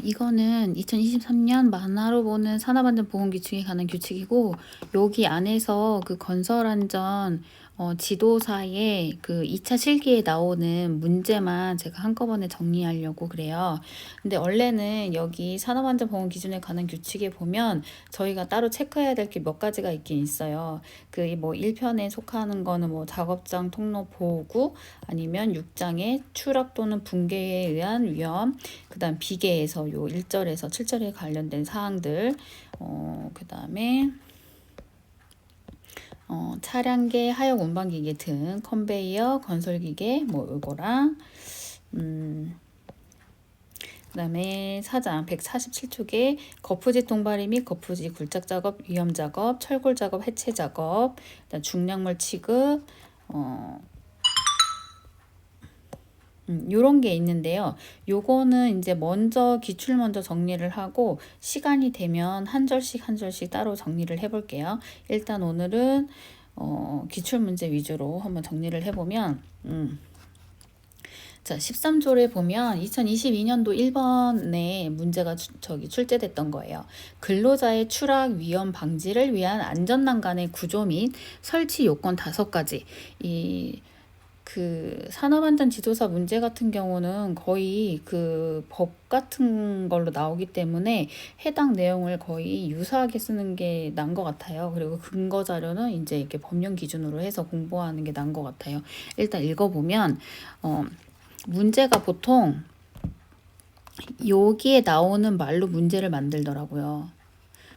이거는 2023년 만화로 보는 산업안전보건규칙에 관한 규칙이고, 여기 안에서 그 건설안전 지도사의 그 2차 실기에 나오는 문제만 제가 한꺼번에 정리하려고 그래요. 근데 원래는 여기 산업안전보건기준에 관한 규칙에 보면 저희가 따로 체크해야 될 게 몇 가지가 있긴 있어요. 그 뭐 1편에 속하는 거는 뭐 작업장 통로 보호구, 아니면 6장의 추락 또는 붕괴에 의한 위험, 그 다음 비계에서 요 1절에서 7절에 관련된 사항들, 그 다음에 차량계, 하역 운반기계 등 컨베이어, 건설기계 뭐 요거랑 그 다음에 4장 147쪽에 거푸집 동발이 및 거푸집 굴착 작업, 위험 작업, 철골 작업, 해체 작업, 그다음 중량물 취급, 요런 게 있는데요. 요거는 이제 먼저 기출 먼저 정리를 하고 시간이 되면 한 절씩 한 절씩 따로 정리를 해볼게요. 일단 오늘은 기출 문제 위주로 한번 정리를 해보면 자, 13조를 보면 2022년도 1번에 문제가 출제됐던 거예요. 근로자의 추락 위험 방지를 위한 안전난간의 구조 및 설치 요건 5가지. 그 산업안전 지도사 문제 같은 경우는 거의 그 법 같은 걸로 나오기 때문에 해당 내용을 거의 유사하게 쓰는 게 난 것 같아요. 그리고 근거 자료는 이제 이렇게 법령 기준으로 해서 공부하는 게 난 것 같아요. 일단 읽어보면 문제가 보통 여기에 나오는 말로 문제를 만들더라고요.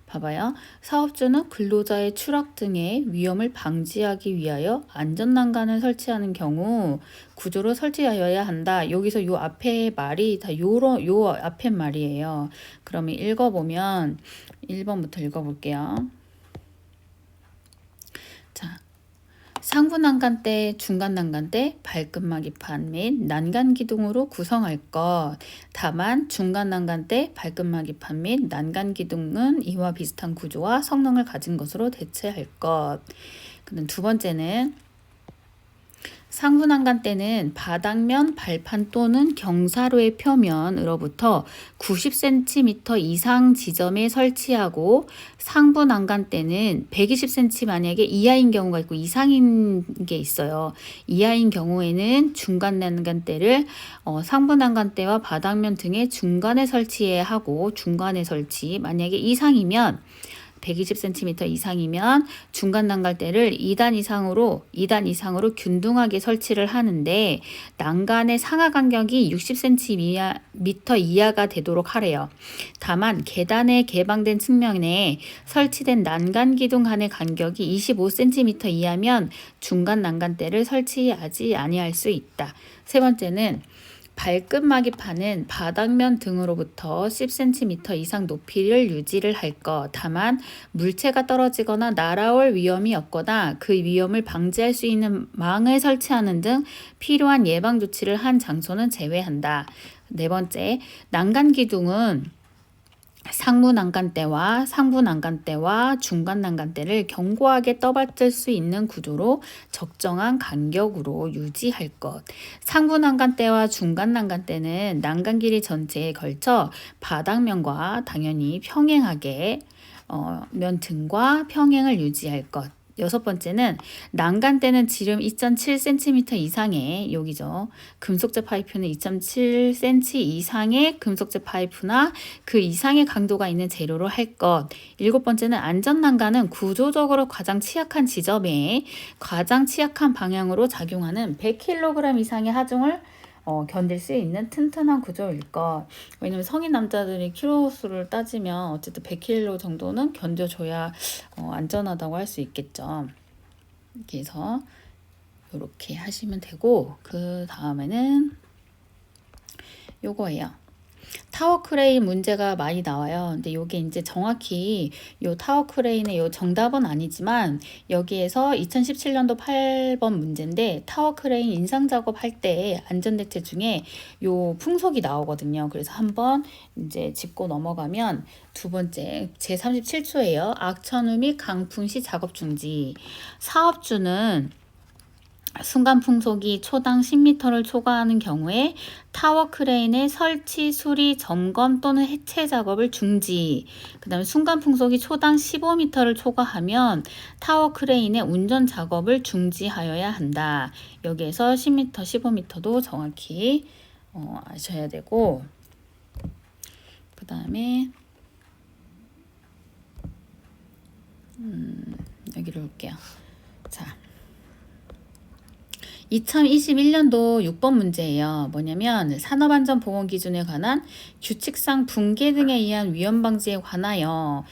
봐봐요. 사업주는 근로자의 추락 등의 위험을 방지하기 위하여 안전난간을 설치하는 경우 구조로 설치하여야 한다. 여기서 요 앞에 말이 다 요 앞에 말이에요. 그러면 읽어보면 1번부터 읽어볼게요. 자, 상부 난간대, 중간 난간대, 발끝막 이판 및 난간 기둥으로 구성할 것. 다만 중간 난간대, 발끝막 이판 및 난간 기둥은 이와 비슷한 구조와 성능을 가진 것으로 대체할 것. 그다음 두 번째는 상부 난간대는 바닥면, 발판 또는 경사로의 표면으로부터 90cm 이상 지점에 설치하고, 상부 난간대는 120cm 만약에 이하인 경우가 있고 이상인 게 있어요. 이하인 경우에는 중간 난간대를 상부 난간대와 바닥면 등의 중간에 설치해야 하고, 중간에 설치, 만약에 이상이면 120cm 이상이면 중간 난간대를 2단 이상으로 균등하게 설치를 하는데, 난간의 상하 간격이 60cm 이하가 되도록 하래요. 다만 계단에 개방된 측면에 설치된 난간 기둥 간의 간격이 25cm 이하면 중간 난간대를 설치하지 아니할 수 있다. 세 번째는 발끝마기판은 바닥면 등으로부터 10cm 이상 높이를 유지를 할 것. 다만 물체가 떨어지거나 날아올 위험이 없거나 그 위험을 방지할 수 있는 망을 설치하는 등 필요한 예방 조치를 한 장소는 제외한다. 네 번째, 난간 기둥은 상부 난간대와 상부 난간대와 중간 난간대를 견고하게 떠받칠 수 있는 구조로 적정한 간격으로 유지할 것. 상부 난간대와 중간 난간대는 난간 길이 전체에 걸쳐 바닥면과 당연히 평행하게 면 등과 평행을 유지할 것. 여섯 번째는 난간대는 지름 2.7cm 이상의, 여기죠, 금속재 파이프는 2.7cm 이상의 금속재 파이프나 그 이상의 강도가 있는 재료로 할 것. 일곱 번째는 안전난간은 구조적으로 가장 취약한 지점에 가장 취약한 방향으로 작용하는 100kg 이상의 하중을 견딜 수 있는 튼튼한 구조일 것. 왜냐면 성인 남자들이 킬로수를 따지면 어쨌든 100kg 정도는 견뎌줘야 안전하다고 할 수 있겠죠. 그래서 이렇게 하시면 되고, 그 다음에는 요거예요. 타워 크레인 문제가 많이 나와요. 근데 요게 이제 정확히 요 타워 크레인의 요 정답은 아니지만 여기에서 2017년도 8번 문제인데, 타워 크레인 인상 작업할 때 안전대책 중에 요 풍속이 나오거든요. 그래서 한번 이제 짚고 넘어가면 두 번째 제37조예요. 악천후 및 강풍 시 작업 중지. 사업주는 순간 풍속이 초당 10m를 초과하는 경우에 타워 크레인의 설치, 수리, 점검 또는 해체 작업을 중지. 그 다음에 순간 풍속이 초당 15m를 초과하면 타워 크레인의 운전 작업을 중지하여야 한다. 여기에서 10m, 15m도 정확히 아셔야 되고, 그 다음에 여기로 올게요. 자, 2021년도 6번 문제예요. 뭐냐면 산업안전보건기준에 관한 규칙상 붕괴 등에 의한 위험방지에 관하여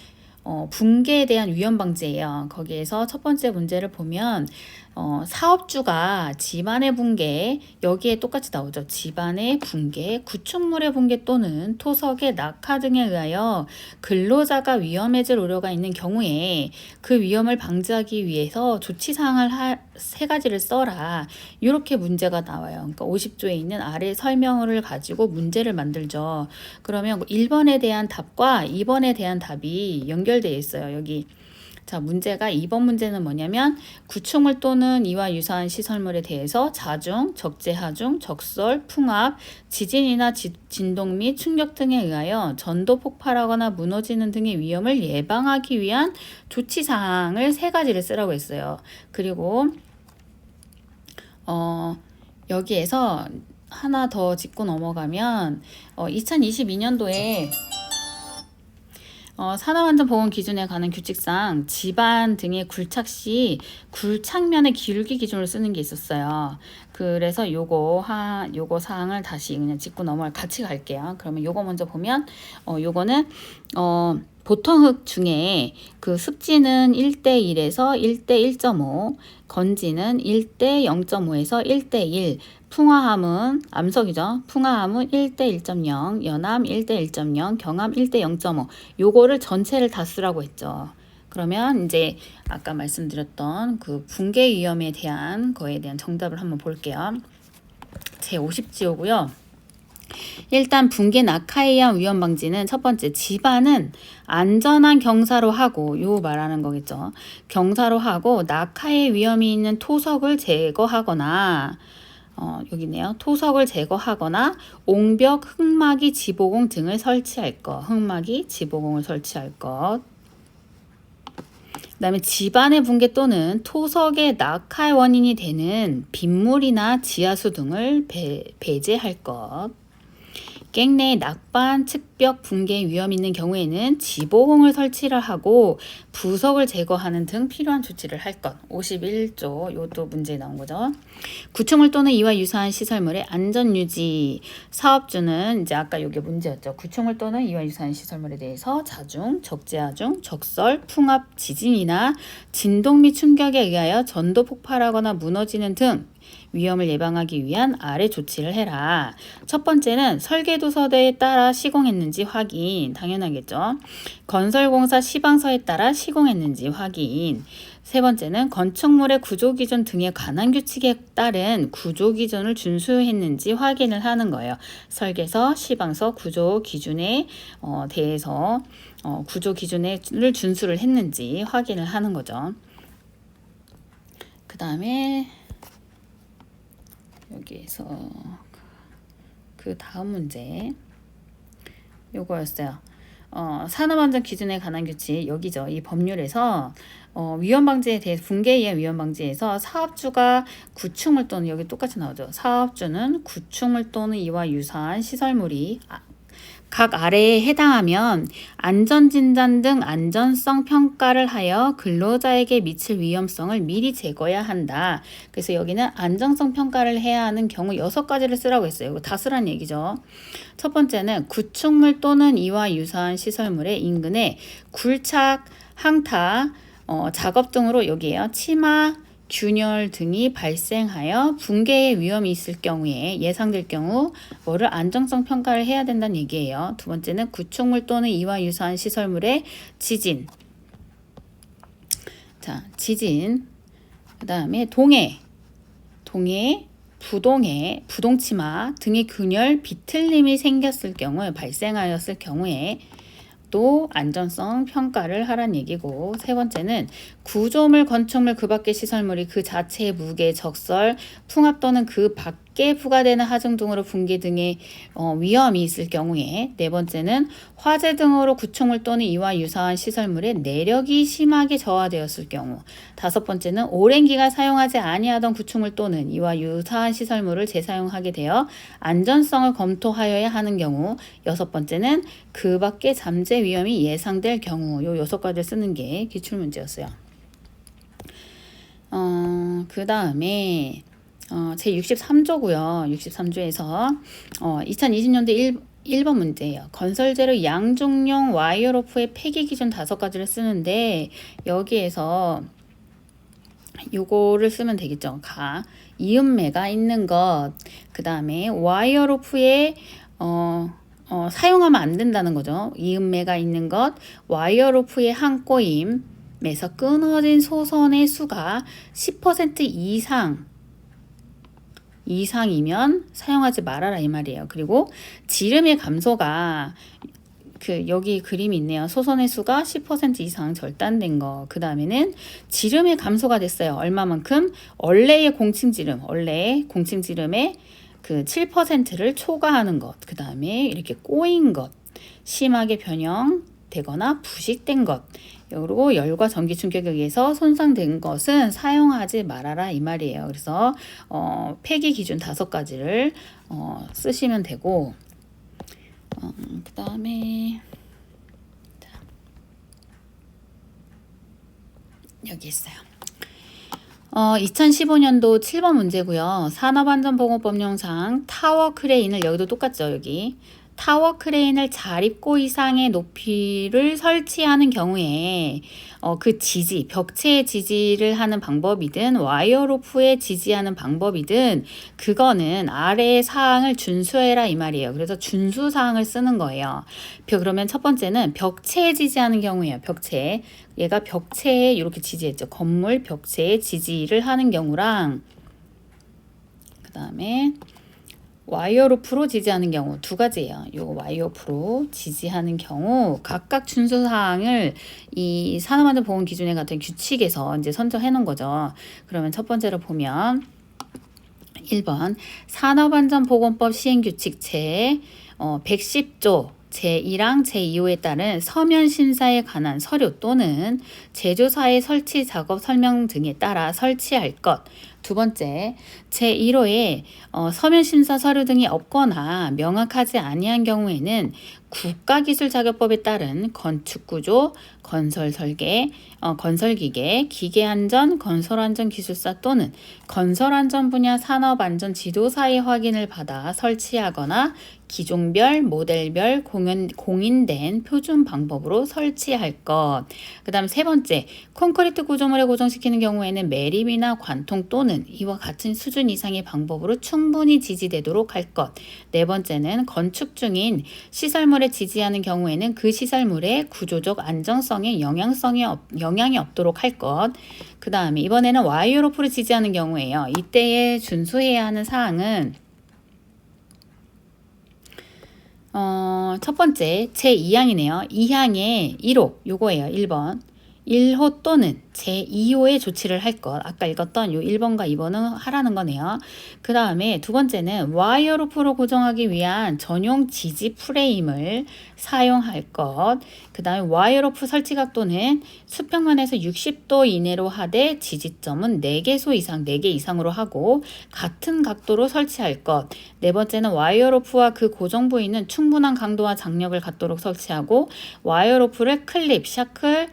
붕괴에 대한 위험방지예요. 거기에서 첫 번째 문제를 보면 사업주가 집안의 붕괴, 여기에 똑같이 나오죠. 집안의 붕괴, 구축물의 붕괴 또는 토석의 낙하 등에 의하여 근로자가 위험해질 우려가 있는 경우에 그 위험을 방지하기 위해서 조치사항을 세 가지를 써라. 이렇게 문제가 나와요. 그러니까 50조에 있는 아래 설명을 가지고 문제를 만들죠. 그러면 1번에 대한 답과 2번에 대한 답이 연결되어 있어요. 여기. 자, 문제가 2번 문제는 뭐냐면 구축물 또는 이와 유사한 시설물에 대해서 자중, 적재하중, 적설, 풍압, 지진이나 진동 및 충격 등에 의하여 전도 폭발하거나 무너지는 등의 위험을 예방하기 위한 조치사항을 세 가지를 쓰라고 했어요. 그리고 여기에서 하나 더 짚고 넘어가면 2022년도에 산업안전보건 기준에 관한 규칙상 집안 등의 굴착 시 굴착면의 기울기 기준을 쓰는 게 있었어요. 그래서 요거 사항을 다시 그냥 짚고 같이 갈게요. 그러면 요거 먼저 보면 요거는 보통 흙 중에 그 습지는 1대1에서 1대1.5, 건지는 1대0.5에서 1대1, 풍화함은 암석이죠. 풍화함은 1대1.0, 연암 1대1.0, 경암 1대0.5. 요거를 전체를 다 쓰라고 했죠. 그러면 이제 아까 말씀드렸던 그 붕괴 위험에 대한 거에 대한 정답을 한번 볼게요. 제 50지호고요. 일단 붕괴 낙하에 의한 위험 방지는 첫 번째, 집안은 안전한 경사로 하고, 요 말하는 거겠죠. 경사로 하고 낙하의 위험이 있는 토석을 제거하거나 여기네요. 토석을 제거하거나 옹벽, 흙막이, 지보공 등을 설치할 것. 흙막이, 지보공을 설치할 것. 그 다음에 집안의 붕괴 또는 토석의 낙하의 원인이 되는 빗물이나 지하수 등을 배제할 것. 갱내의 낙반, 측벽, 붕괴 위험 있는 경우에는 지보공을 설치를 하고 부석을 제거하는 등 필요한 조치를 할 것. 51조, 요도 문제에 나온 거죠. 구축물 또는 이와 유사한 시설물의 안전유지. 사업주는 이제 아까 요게 문제였죠. 구축물 또는 이와 유사한 시설물에 대해서 자중, 적재하중, 적설, 풍압, 지진이나 진동 및 충격에 의하여 전도 폭발하거나 무너지는 등 위험을 예방하기 위한 아래 조치를 해라. 첫 번째는 설계도서에 따라 시공했는지 확인. 당연하겠죠. 건설공사 시방서에 따라 시공했는지 확인. 세 번째는 건축물의 구조기준 등에 관한 규칙에 따른 구조기준을 준수했는지 확인을 하는 거예요. 설계서, 시방서, 구조기준에 대해서 구조기준을 준수를 했는지 확인을 하는 거죠. 그 다음에 여기에서 그 다음 문제 요거였어요. 산업안전 기준에 관한 규칙 여기죠. 이 법률에서 위험방지에 대해 붕괴에 의한 위험방지에서 사업주가 구축물 또는 여기 똑같이 나오죠. 사업주는 구축물 또는 이와 유사한 시설물이 각 아래에 해당하면 안전진단 등 안전성 평가를 하여 근로자에게 미칠 위험성을 미리 제거해야 한다. 그래서 여기는 안전성 평가를 해야 하는 경우 6가지를 쓰라고 했어요. 이거 다 쓰라는 얘기죠. 첫 번째는 구축물 또는 이와 유사한 시설물의 인근에 굴착, 항타, 작업 등으로 여기에요. 치마, 균열 등이 발생하여 붕괴의 위험이 있을 경우에 예상될 경우 뭐를 안정성 평가를 해야 된다는 얘기예요. 두 번째는 구축물 또는 이와 유사한 시설물의 지진. 자, 지진. 그 다음에 동해, 부동해, 부동치마 등의 균열, 비틀림이 생겼을 경우 발생하였을 경우에 또 안전성 평가를 하란 얘기고, 세 번째는 구조물, 건축물, 그 밖의 시설물이 그 자체의 무게, 적설, 풍압 또는 그 밖에 부과되는 하중 등으로 붕괴 등의 위험이 있을 경우에, 네 번째는 화재 등으로 구축물 또는 이와 유사한 시설물의 내력이 심하게 저하되었을 경우, 다섯 번째는 오랜 기간 사용하지 아니하던 구축물 또는 이와 유사한 시설물을 재사용하게 되어 안전성을 검토하여야 하는 경우, 여섯 번째는 그 밖의 잠재 위험이 예상될 경우. 요 여섯 가지를 쓰는 게 기출문제였어요. 그 다음에 제63조고요. 63조에서 2020년도 1번 문제예요. 건설재료 양중용 와이어로프의 폐기 기준 5가지를 쓰는데, 여기에서 요거를 쓰면 되겠죠. 이음매가 있는 것, 그 다음에 와이어로프에 사용하면 안 된다는 거죠. 이음매가 있는 것, 와이어로프의 한 꼬임에서 끊어진 소선의 수가 10% 이상이면 사용하지 말아라 이 말이에요. 그리고 지름의 감소가 여기 그림이 있네요. 소선의 수가 10% 이상 절단된 거. 그 다음에는 지름의 감소가 됐어요. 얼마만큼? 원래의 공칭지름의 그 7%를 초과하는 것. 그 다음에 이렇게 꼬인 것, 심하게 변형되거나 부식된 것, 그리고 열과 전기 충격에 의해서 손상된 것은 사용하지 말아라 이 말이에요. 그래서 폐기 기준 5가지를 쓰시면 되고, 그 다음에 여기 있어요. 2015년도 7번 문제고요. 산업안전보건법령상 타워 크레인을, 여기도 똑같죠. 여기 타워 크레인을 자립고 이상의 높이를 설치하는 경우에 그 지지, 벽체의 지지를 하는 방법이든 와이어로프에 지지하는 방법이든 그거는 아래의 사항을 준수해라 이 말이에요. 그래서 준수 사항을 쓰는 거예요. 그러면 첫 번째는 벽체에 지지하는 경우예요. 벽체. 얘가 벽체에 이렇게 지지했죠. 건물 벽체에 지지를 하는 경우랑, 그 다음에 와이어로프로 지지하는 경우 2가지예요. 요 와이어로프로 지지하는 경우 각각 준수사항을 이 산업안전보건 기준에 같은 규칙에서 이제 선정해 놓은 거죠. 그러면 첫 번째로 보면 1번 산업안전보건법 시행규칙 제 110조 제1항 제2호에 따른 서면 심사에 관한 서류 또는 제조사의 설치 작업 설명 등에 따라 설치할 것. 두 번째, 제1호에 서면 심사 서류 등이 없거나 명확하지 아니한 경우에는 국가기술자격법에 따른 건축구조, 건설설계, 건설기계, 기계안전, 건설안전기술사 또는 건설안전 분야 산업안전지도사의 확인을 받아 설치하거나 기종별, 모델별 공인된 표준 방법으로 설치할 것. 그 다음 세 번째, 콘크리트 구조물에 고정시키는 경우에는 매립이나 관통 또는 이와 같은 수준 이상의 방법으로 충분히 지지되도록 할 것. 네 번째는 건축 중인 시설물에 지지하는 경우에는 그 시설물의 구조적 안정성에 영향이 없도록 할 것. 그 다음에 이번에는 와이어로프를 지지하는 경우에요. 이때에 준수해야 하는 사항은 첫 번째 제2항이네요. 2항의 1호 요거예요. 1번 1호 또는 제2호의 조치를 할 것. 아까 읽었던 요 1번과 2번은 하라는 거네요. 그 다음에 두 번째는 와이어로프로 고정하기 위한 전용 지지 프레임을 사용할 것. 그 다음에 와이어로프 설치 각도는 수평면에서 60도 이내로 하되 지지점은 4개 이상으로 하고 같은 각도로 설치할 것. 네 번째는 와이어로프와 그 고정 부위는 충분한 강도와 장력을 갖도록 설치하고 와이어로프를 클립, 샤클,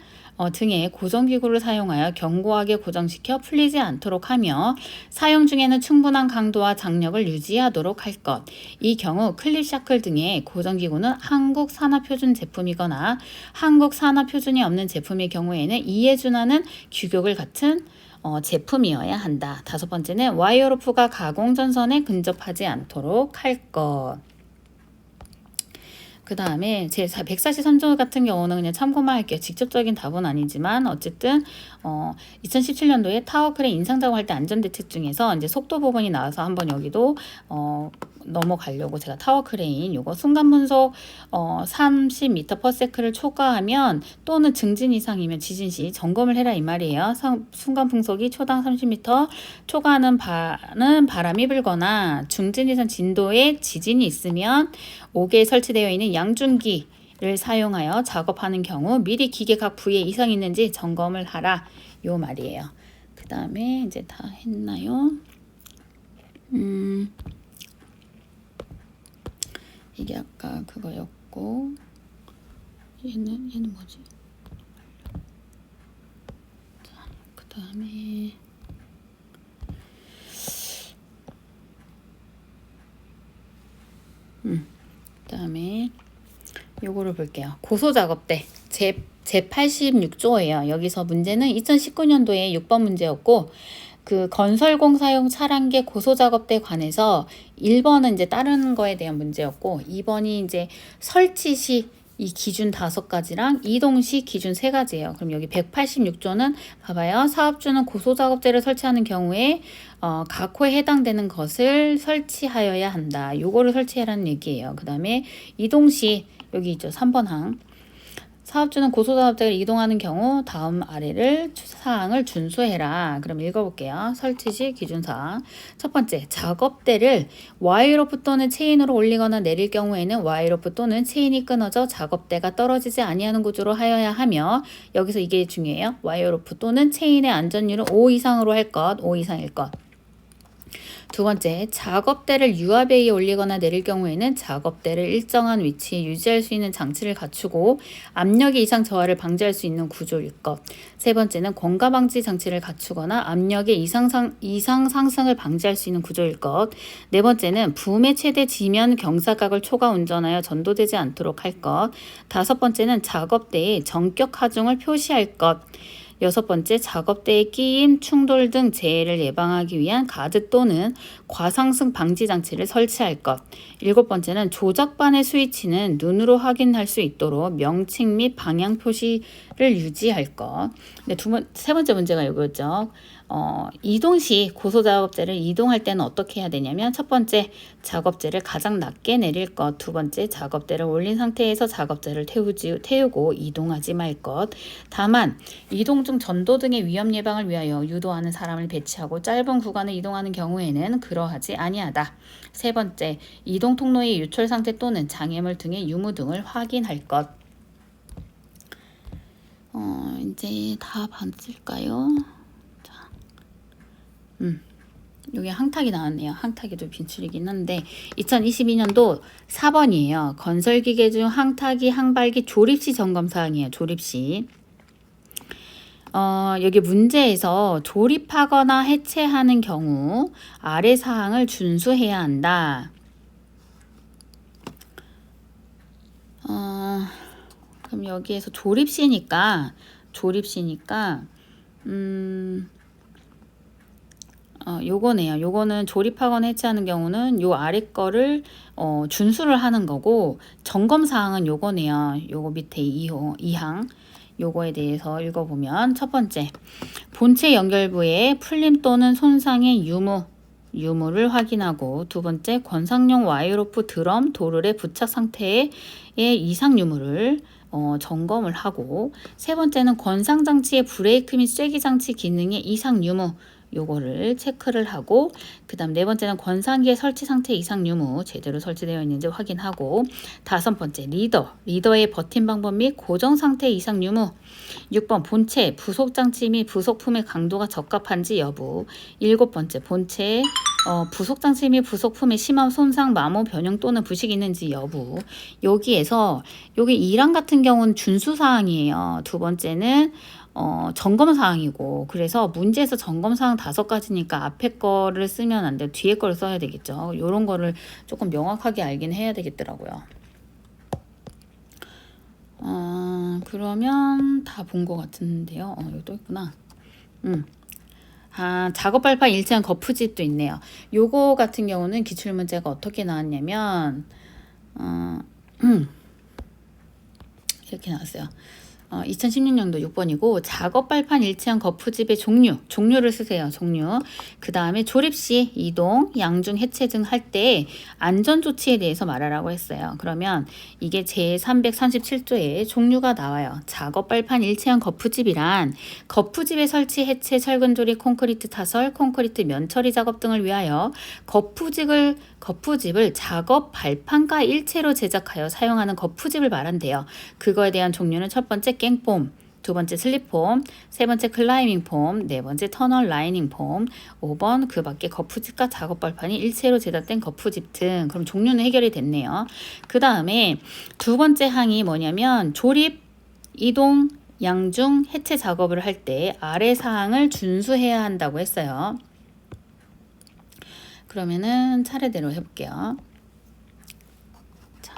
등의 고정기구를 사용하여 견고하게 고정시켜 풀리지 않도록 하며 사용 중에는 충분한 강도와 장력을 유지하도록 할 것. 이 경우 클립 샤클 등의 고정기구는 한국 산업표준 제품이거나 한국 산업표준이 없는 제품의 경우에는 이에 준하는 규격을 갖춘 제품이어야 한다. 다섯 번째는 와이어로프가 가공전선에 근접하지 않도록 할 것. 그 다음에 제 143조 같은 경우는 그냥 참고만 할게요. 직접적인 답은 아니지만 어쨌든 2017년도에 타워크레인 인상작업할 때 안전대책 중에서 이제 속도 부분이 나와서 한번 여기도 넘어가려고 제가 타워 크레인 요거 순간 분속 30m/s를 초과하면 또는 증진 이상이면 지진 시 점검을 해라 이 말이에요. 순간 풍속이 초당 30m 초과하는 바람이 불거나 중진 이상 진도의 지진이 있으면 5개에 설치되어 있는 양중기를 사용하여 작업하는 경우 미리 기계 각 부위에 이상이 있는지 점검을 하라 요 말이에요. 그 다음에 이제 다 했나요? 이게 아까 그거였고 얘는 뭐지? 그 다음에 그다음에 요거를 볼게요. 고소작업대 제86조예요. 여기서 문제는 2019년도에 6번 문제였고 그 건설공사용 차량계 고소작업대에 관해서 1번은 이제 다른 거에 대한 문제였고 2번이 이제 설치 시 이 기준 5가지랑 이동 시 기준 3가지예요. 그럼 여기 186조는 봐봐요. 사업주는 고소작업대를 설치하는 경우에 각 호에 해당되는 것을 설치하여야 한다. 요거를 설치해라는 얘기예요. 그 다음에 이동 시 여기 있죠. 3번 항. 사업주는 고소작업대를 이동하는 경우 다음 아래를 사항을 준수해라. 그럼 읽어볼게요. 설치 시 기준사항. 첫 번째, 작업대를 와이로프 또는 체인으로 올리거나 내릴 경우에는 와이로프 또는 체인이 끊어져 작업대가 떨어지지 아니하는 구조로 하여야 하며 여기서 이게 중요해요. 와이로프 또는 체인의 안전율은 5 이상으로 할 것, 5 이상일 것. 두 번째, 작업대를 유압에 의해 올리거나 내릴 경우에는 작업대를 일정한 위치에 유지할 수 있는 장치를 갖추고 압력의 이상 저하를 방지할 수 있는 구조일 것. 세 번째는 공가 방지 장치를 갖추거나 압력의 이상 상승을 방지할 수 있는 구조일 것. 네 번째는 붐의 최대 지면 경사각을 초과 운전하여 전도되지 않도록 할 것. 다섯 번째는 작업대에 전격 하중을 표시할 것. 여섯 번째, 작업대에 끼임, 충돌 등 재해를 예방하기 위한 가드 또는 과상승 방지 장치를 설치할 것. 일곱 번째는 조작반의 스위치는 눈으로 확인할 수 있도록 명칭 및 방향 표시를 유지할 것. 네, 세 번째 문제가 이거였죠. 이동 시 고소작업재를 이동할 때는 어떻게 해야 되냐면 첫 번째, 작업재를 가장 낮게 내릴 것. 두 번째, 작업대를 올린 상태에서 작업재를 태우고 이동하지 말 것. 다만 이동 중 전도 등의 위험 예방을 위하여 유도하는 사람을 배치하고 짧은 구간을 이동하는 경우에는 그러하지 아니하다. 세 번째, 이동 통로의 유출 상태 또는 장애물 등의 유무 등을 확인할 것. 이제 다 봤을까요? 여기 항탁이 나왔네요. 항탁이도 빈출이긴 한데 2022년도 4번이에요. 건설기계 중 항탁이 항발기 조립시 점검사항이에요. 조립시. 여기 문제에서 조립하거나 해체하는 경우 아래 사항을 준수해야 한다. 그럼 여기에서 조립시니까 요거네요. 요거는 조립하거나 해체하는 경우는 요 아래 거를 준수를 하는 거고 점검 사항은 요거네요. 요거 밑에 2항 요거에 대해서 읽어보면 첫 번째, 본체 연결부에 풀림 또는 손상의 유무를 확인하고 두 번째, 권상용 와이로프 드럼 도르의 부착 상태의 이상 유무를 점검을 하고 세 번째는 권상장치의 브레이크 및 쐐기장치 기능의 이상 유무 요거를 체크를 하고 그 다음 네 번째는 권상기의 설치 상태 이상 유무 제대로 설치되어 있는지 확인하고 다섯 번째 리더의 버팀 방법 및 고정 상태 이상 유무 6번 본체 부속장치 및 부속품의 강도가 적합한지 여부 일곱 번째 본체 부속장치 및 부속품의 심한 손상 마모 변형 또는 부식이 있는지 여부 여기에서 여기 1항 같은 경우는 준수사항이에요. 두 번째는 점검사항이고 그래서 문제에서 점검사항 5가지니까 앞에 거를 쓰면 안 돼. 뒤에 거를 써야 되겠죠. 요런 거를 조금 명확하게 알긴 해야 되겠더라고요. 그러면 다 본 것 같은데요. 여기 또 있구나. 작업 발판 일치한 거푸집도 있네요. 요거 같은 경우는 기출문제가 어떻게 나왔냐면 이렇게 나왔어요. 2016년도 6번이고 작업 발판 일체형 거푸집의 종류를 쓰세요. 종류. 그 다음에 조립 시 이동, 양중 해체 등 할 때 안전 조치에 대해서 말하라고 했어요. 그러면 이게 제337조에 종류가 나와요. 작업 발판 일체형 거푸집이란 거푸집의 설치, 해체, 철근 조립, 콘크리트 타설, 콘크리트 면 처리 작업 등을 위하여 거푸집을 작업 발판과 일체로 제작하여 사용하는 거푸집을 말한대요. 그거에 대한 종류는 첫 번째 갱폼, 두 번째 슬립폼, 세 번째 클라이밍 폼, 네 번째 터널 라이닝 폼, 5번 그 밖에 거푸집과 작업 발판이 일체로 제작된 거푸집 등. 그럼 종류는 해결이 됐네요. 그 다음에 두 번째 항이 뭐냐면 조립, 이동, 양중, 해체 작업을 할 때 아래 사항을 준수해야 한다고 했어요. 그러면은 차례대로 해볼게요. 자,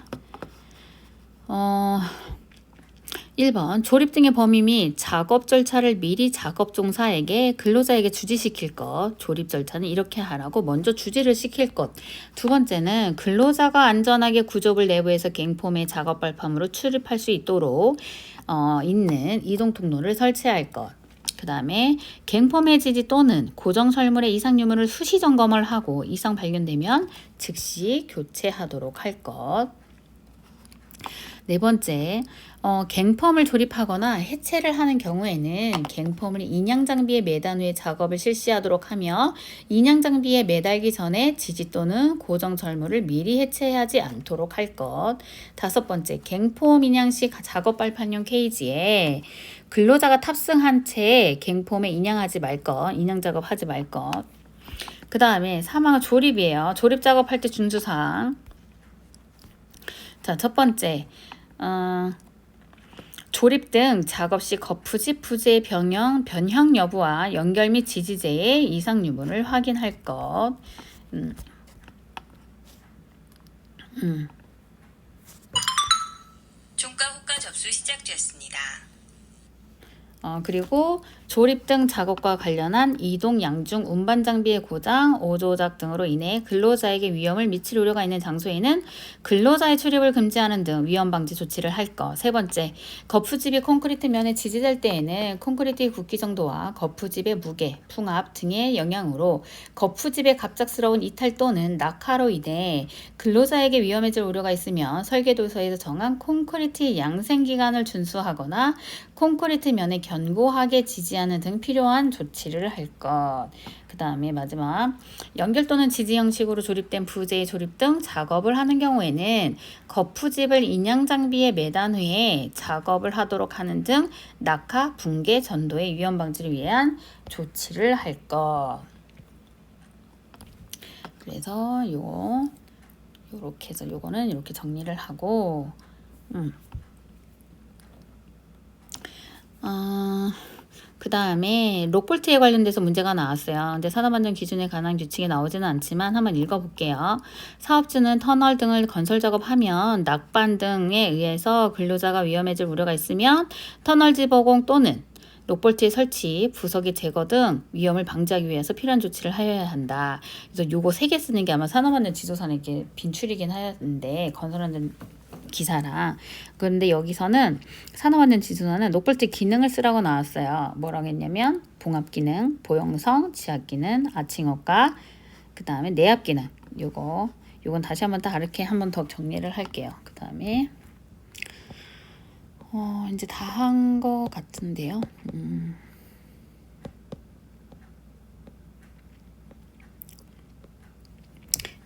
1번 조립 등의 범위 및 작업 절차를 미리 작업 종사에게 근로자에게 주지시킬 것. 조립 절차는 이렇게 하라고 먼저 주지를 시킬 것. 두 번째는 근로자가 안전하게 구조물 내부에서 갱폼의 작업 발판으로 출입할 수 있도록 있는 이동 통로를 설치할 것. 그 다음에 갱폼의 지지 또는 고정 설물의 이상 유무를 수시 점검을 하고 이상 발견되면 즉시 교체하도록 할 것. 네 번째, 갱펌을 조립하거나 해체를 하는 경우에는 갱펌을 인양 장비에 매단 후에 작업을 실시하도록 하며 인양 장비에 매달기 전에 지지 또는 고정 절물을 미리 해체하지 않도록 할 것. 다섯 번째, 갱폼 인양 시 작업 발판용 케이지에 근로자가 탑승한 채 갱폼에 인양하지 말 것, 인양 작업하지 말 것. 그 다음에 3항은 조립이에요. 조립 작업할 때 준수사항. 자, 첫 번째, 조립 등 작업 시 거푸집 부재의 변형 여부와 연결 및 지지제의 이상 유무를 확인할 것. 종가 호가 접수 시작되었습니다. 그리고 조립 등 작업과 관련한 이동, 양중, 운반 장비의 고장, 오조작 등으로 인해 근로자에게 위험을 미칠 우려가 있는 장소에는 근로자의 출입을 금지하는 등 위험 방지 조치를 할 것. 세 번째, 거푸집이 콘크리트 면에 지지될 때에는 콘크리트의 굵기 정도와 거푸집의 무게, 풍압 등의 영향으로 거푸집의 갑작스러운 이탈 또는 낙하로 인해 근로자에게 위험해질 우려가 있으면 설계도서에서 정한 콘크리트 양생 기간을 준수하거나 콘크리트 면에 견고하게 지지하는 등 필요한 조치를 할 것. 그 다음에 마지막, 연결 또는 지지 형식으로 조립된 부재의 조립 등 작업을 하는 경우에는 거푸집을 인양 장비에 매단 후에 작업을 하도록 하는 등 낙하, 붕괴, 전도의 위험 방지를 위한 조치를 할 것. 그래서 요렇게 해서 요거는 이렇게 정리를 하고, 그 다음에 록볼트에 관련돼서 문제가 나왔어요. 근데 산업안전 기준에 관한 규칙이 나오지는 않지만 한번 읽어볼게요. 사업주는 터널 등을 건설 작업하면 낙반 등에 의해서 근로자가 위험해질 우려가 있으면 터널 지보공 또는 록볼트의 설치, 부석의 제거 등 위험을 방지하기 위해서 필요한 조치를 하여야 한다. 그래서 요거 3개 쓰는 게 아마 산업안전 지도산에 이렇게 빈출이긴 하는데 건설안전 기사랑. 그런데 여기서는 산업안전 지도서는 록볼트 기능을 쓰라고 나왔어요. 뭐라고 했냐면 봉합 기능, 보형성, 지압 기능, 아칭업과 그 다음에 내압 기능. 요건 다시 한번 다 이렇게 한번 더 정리를 할게요. 그 다음에 이제 다 한 거 같은데요.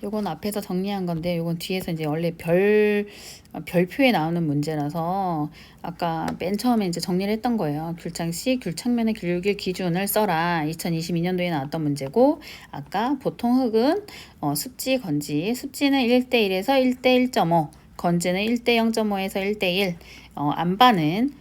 요건 앞에서 정리한 건데 요건 뒤에서 이제 원래 별표에 나오는 문제라서 아까 맨 처음에 이제 정리를 했던 거예요. 귤창 시 귤창면의 귤길 기준을 써라. 2022년도에 나왔던 문제고 아까 보통 흙은 습지, 건지 습지는 1대1에서 1대1.5 건지는 1대0.5에서 1대1 안반은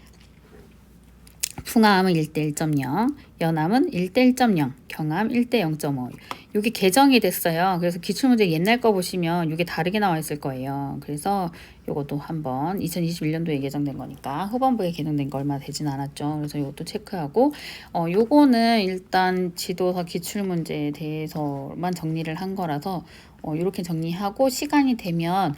풍암은 1대 1.0, 연암은 1대 1.0, 경암 1대 0.5. 이게 개정이 됐어요. 그래서 기출문제 옛날 거 보시면 이게 다르게 나와 있을 거예요. 그래서 이것도 한번 2021년도에 개정된 거니까 후반부에 개정된 거 얼마 되진 않았죠. 그래서 이것도 체크하고 요거는 일단 지도서 기출문제에 대해서만 정리를 한 거라서 이렇게 정리하고 시간이 되면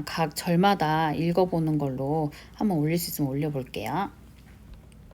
각 절마다 읽어보는 걸로 한번 올릴 수 있으면 올려볼게요.